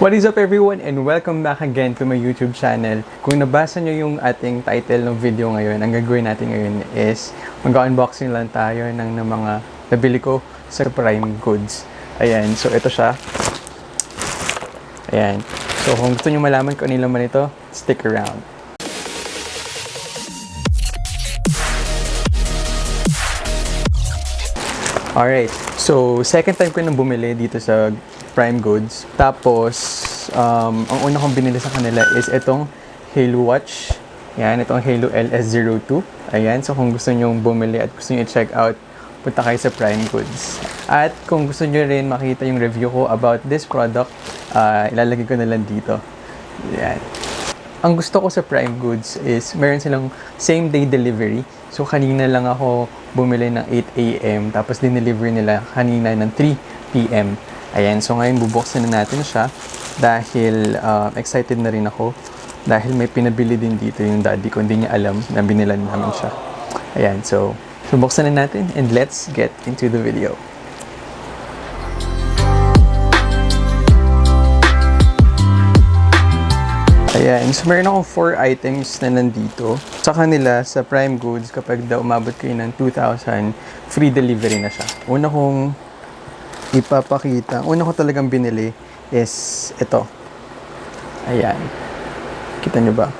What is up everyone and welcome back again to my YouTube channel. Kung nabasa nyo yung ating title ng video ngayon, ang gagawin natin ngayon is mag-unboxing lang tayo ng mga nabili ko sa Prime Goods. Ayan, so ito siya. Ayan. So kung gusto nyo malaman kung ano laman ito, stick around. Alright, so second time ko nang bumili dito sa Prime Goods. Tapos, ang una kong binili sa kanila is itong Halo Watch. Yan, itong Halo LS02. Ayan, so kung gusto nyo bumili at gusto nyo i-check out, punta kayo sa Prime Goods. At kung gusto nyo rin makita yung review ko about this product, ilalagay ko na lang dito. Yan. Ang gusto ko sa Prime Goods is meron silang same day delivery. So kanina lang ako bumili ng 8 AM tapos dineliver nila kanina ng 3 PM. Ayan, so ngayon bubuksan na natin siya dahil excited na rin ako dahil may pinabili din dito yung daddy ko, hindi niya alam na binilan namin siya. Ayan, so bubuksan na natin and let's get into the video. Ayan, so meron akong 4 items na nandito. Sa kanila, sa Prime Goods, kapag daw umabot kayo ng 2,000, free delivery na siya. Una kong ipapakita, una ko talagang binili is ito. Ayan. Kita nyo ba?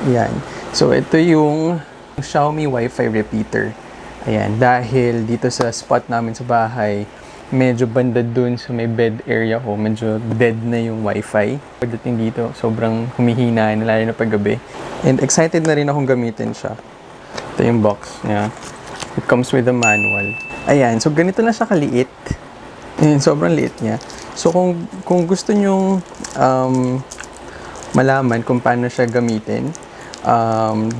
Ayan. So, ito yung Xiaomi Wi-Fi repeater. Ayan. Dahil dito sa spot namin sa bahay, medyo banda dun sa may bed area ko. Medyo dead na yung Wi-Fi. Pagdating dito, sobrang humihina na lalo na paggabi. And excited na rin akong gamitin siya. Ito yung box niya. It comes with a manual. Ayan, so ganito lang siya kaliit. Ayan, sobrang liit niya. So kung gusto nyong malaman kung paano siya gamitin,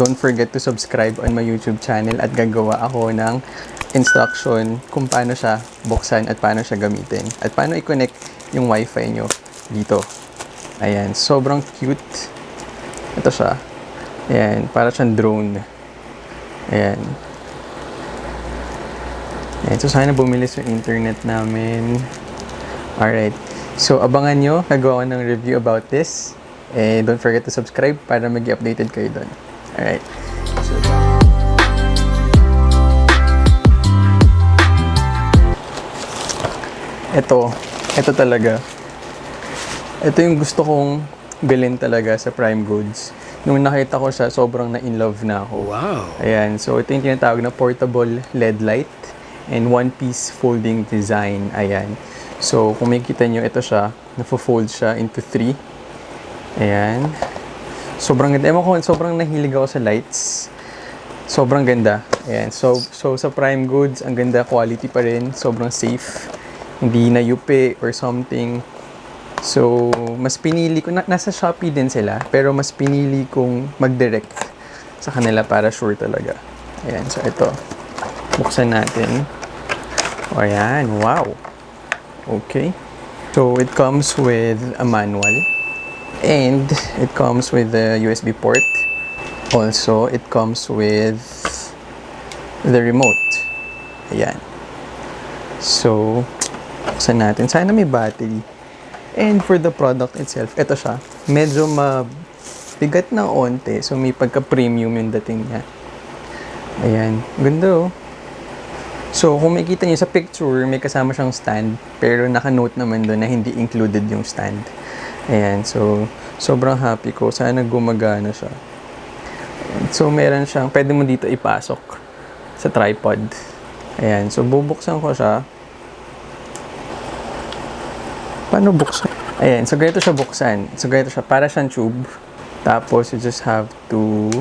don't forget to subscribe on my YouTube channel at gagawa ako ng instruction kung paano siya buksan at paano siya gamitin. At paano i-connect yung wifi nyo dito. Ayan, sobrang cute. Ito siya. Ayan, para siyang drone. Ayan. Ayan, so sana bumili sa internet namin. Alright. So, abangan nyo. Nagawa ko ng review about this. And don't forget to subscribe para mag-updated kayo doon. Alright. So, ito talaga. Ito yung gusto kong bilhin talaga sa Prime Goods. Nung nakita ko siya, sobrang na-in-love na ako. Wow! Ayan, so ito yung tinatawag na portable LED light and one-piece folding design. Ayan. So, kung makikita nyo, ito siya. Nafo-fold siya into 3. Ayan. Sobrang ganda. Ewan ko, sobrang nahilig ako sa lights. Sobrang ganda. Ayan. So sa Prime Goods, ang ganda quality pa rin. Sobrang safe. Hindi na yupi or something. So, mas pinili ko, nasa Shopee din sila, pero mas pinili kong mag-direct sa kanila para sure talaga. Ayan, so ito. Buksan natin. O, ayan, wow. Okay. So, it comes with a manual. And, it comes with a USB port. Also, it comes with the remote. Ayan. So, buksan natin. Sana may battery. And for the product itself, ito siya. Medyo mabigat na onte. So, may pagka-premium yung dating niya. Ayan. Ganda oh. So, kung makikita niyo sa picture, may kasama siyang stand. Pero naka-note naman doon na hindi included yung stand. Ayan. So, sobrang happy ko. Sana gumagana siya. Ayan. So, meron siyang, pwede mo dito ipasok sa tripod. Ayan. So, bubuksan ko siya. Paano buksan? Ayan, so ganito siya buksan. So ganito siya, para siyang tube. Tapos, you just have to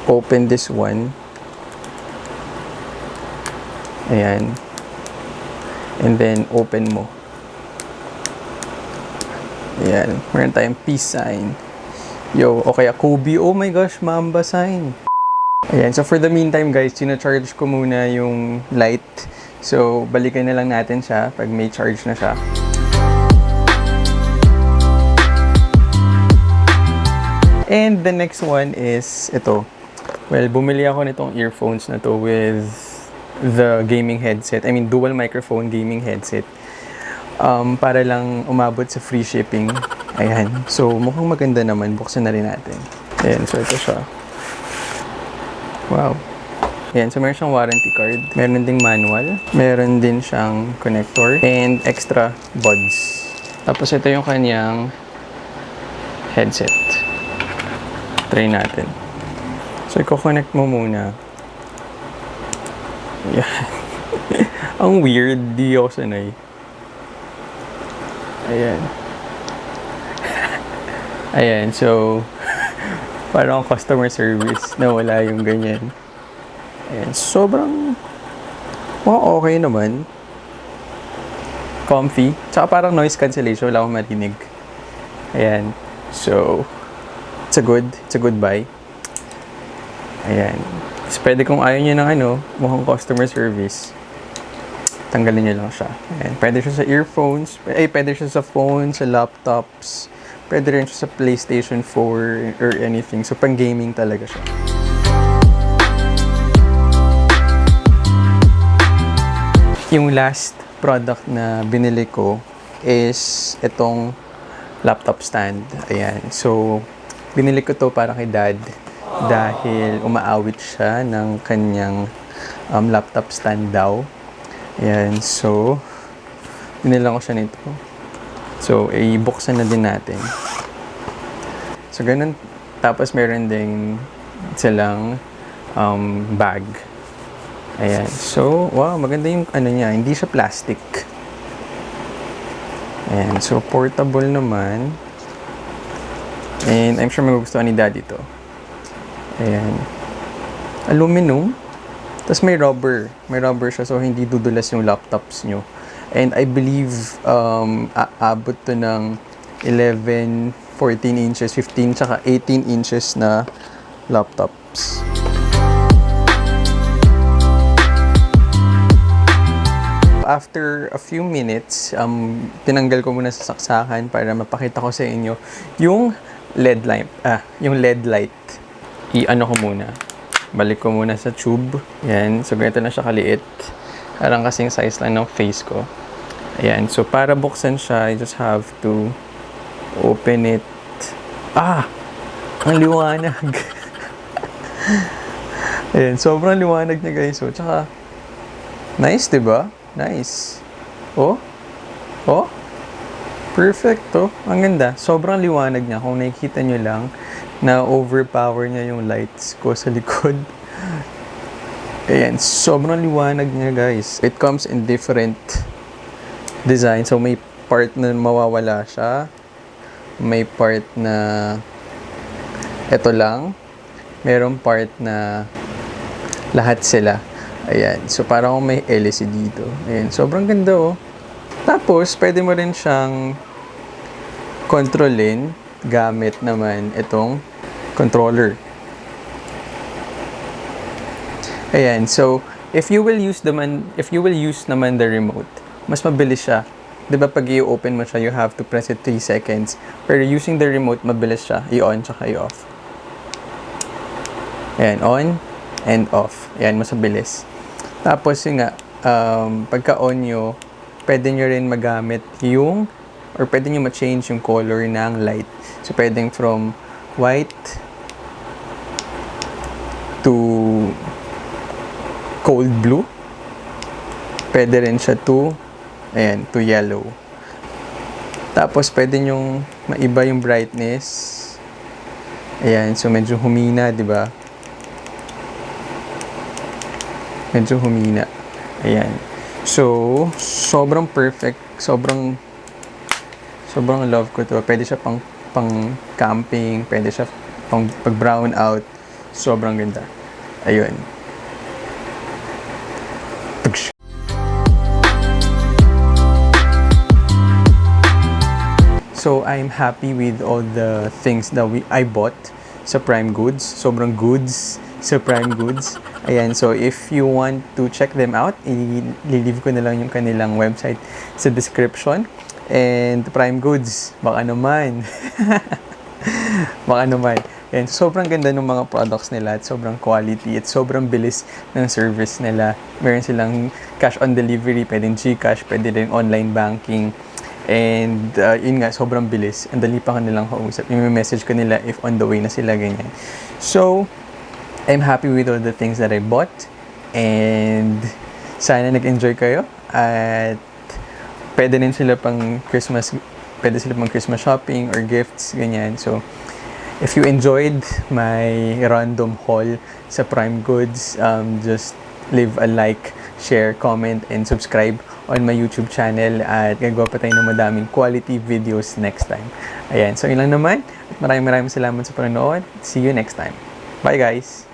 open this one. Ayan. And then, open mo. Ayan. Meron tayong peace sign. Yo, o kaya Kobe. Oh my gosh, Mamba sign. Ayan, so for the meantime guys, sina-charge ko muna yung light. So, balikan na lang natin siya pag may charge na siya. And the next one is ito. Well, bumili ako nitong earphones na to with the gaming headset. I mean, dual microphone gaming headset. para lang umabot sa free shipping. Ayan. So, mukhang maganda naman. Buksan na rin natin. Ayan. So, ito siya. Wow. Ayan. So, meron siyang warranty card. Meron ding manual. Meron din siyang connector. And extra buds. Tapos, ito yung kanyang headset. Try natin. So, i-connect mo muna. Ayan. Ang weird. Di ako sanay. Ayan. Ayan, so parang customer service na wala yung ganyan. Ayan, sobrang okay naman. Comfy. Tsaka parang noise cancellation, wala akong marinig. Ayan. So, it's a good buy. Ayan. So, pwede kung ayaw nyo ng mukhang customer service, tanggalin nyo lang siya. Ayan. Pwede siya sa earphones, pwede siya sa phone, sa laptops, pwede rin siya sa PlayStation 4 or anything. So, pang gaming talaga siya. Yung last product na binili ko is itong laptop stand. Ayan. So, binili ko to para kay dad dahil umaawit siya ng kanyang laptop stand daw. Ayan. So, binili ko siya nito. So, i-buksan na din natin. So, ganun. Tapos, meron ding silang bag. Ayan. So, wow, maganda yung niya. Hindi siya plastic. Ayan. So, portable naman. And I'm sure magugustuhan ni Daddy to. Ayan. Aluminum. Tapos, may rubber. May rubber siya. So, hindi dudulas yung laptops nyo. And I believe abot to ng 11, 14 inches, 15, tsaka 18 inches na laptops. After a few minutes, tinanggal ko muna sa saksakan para mapakita ko sa inyo yung LED light. I-ano ko muna. Balik ko muna sa tube. Yan. So, ganito na siya kaliit. Parang kasing size lang ng face ko. Ayan. So, para buksan siya, I just have to open it. Ang liwanag. Ayan. Sobrang liwanag niya, guys. So, tsaka, nice, diba? Nice. Oh? Perfect, oh. Ang ganda. Sobrang liwanag niya. Kung nakikita nyo lang, na overpower niya yung lights ko sa likod. Ayan, sobrang liwanag niya, guys. It comes in different design. So, may part na mawawala siya. May part na eto lang. Merong part na lahat sila. Ayan. So, parang may LCD dito. Ayan, sobrang ganda, oh. Tapos, pwede mo rin siyang kontrolin gamit naman itong controller. Ayan, so if you will use naman the remote, mas mabilis siya. 'Di ba pag i-open mo siya, you have to press it 3 seconds. Pero using the remote, mabilis siya. I-on tsaka i-off. Ayan, on and off. Ayan, mas mabilis. Tapos yun nga, pagka-on nyo, pwede nyo rin magamit pwede nyo ma-change yung color ng light. So, pwedeng from white to cold blue. Pwede rin siya to yellow. Tapos, pwede nyong maiba yung brightness. Ayan, so medyo humina, di ba? Medyo humina. Ayan. So, sobrang perfect. Sobrang love ko to. Pwede siya pang camping. Pwede siya pang pag brown out. Sobrang ganda. Ayun. So, I'm happy with all the things that I bought sa Prime Goods. Sobrang goods sa Prime Goods. Ayan, so if you want to check them out, i-leave ko na lang yung kanilang website sa description. And Prime Goods, baka naman. Baka naman. And sobrang ganda ng mga products nila at sobrang quality at sobrang bilis ng service nila. Meron silang cash on delivery, pwedeng GCash, pwede rin online banking. And yun nga, sobrang bilis. Ang dali pa kanilang kausap. Yung message ko nila if on the way na sila, ganyan. So, I'm happy with all the things that I bought. And sana nag-enjoy kayo. At pwede sila pang Christmas shopping or gifts, ganyan. So, if you enjoyed my random haul sa Prime Goods, just leave a like, share, comment, and subscribe on my YouTube channel at gagawa pa tayo ng madaming quality videos next time. Ayan, so yun lang naman. Maraming salamat sa panonood. See you next time. Bye guys!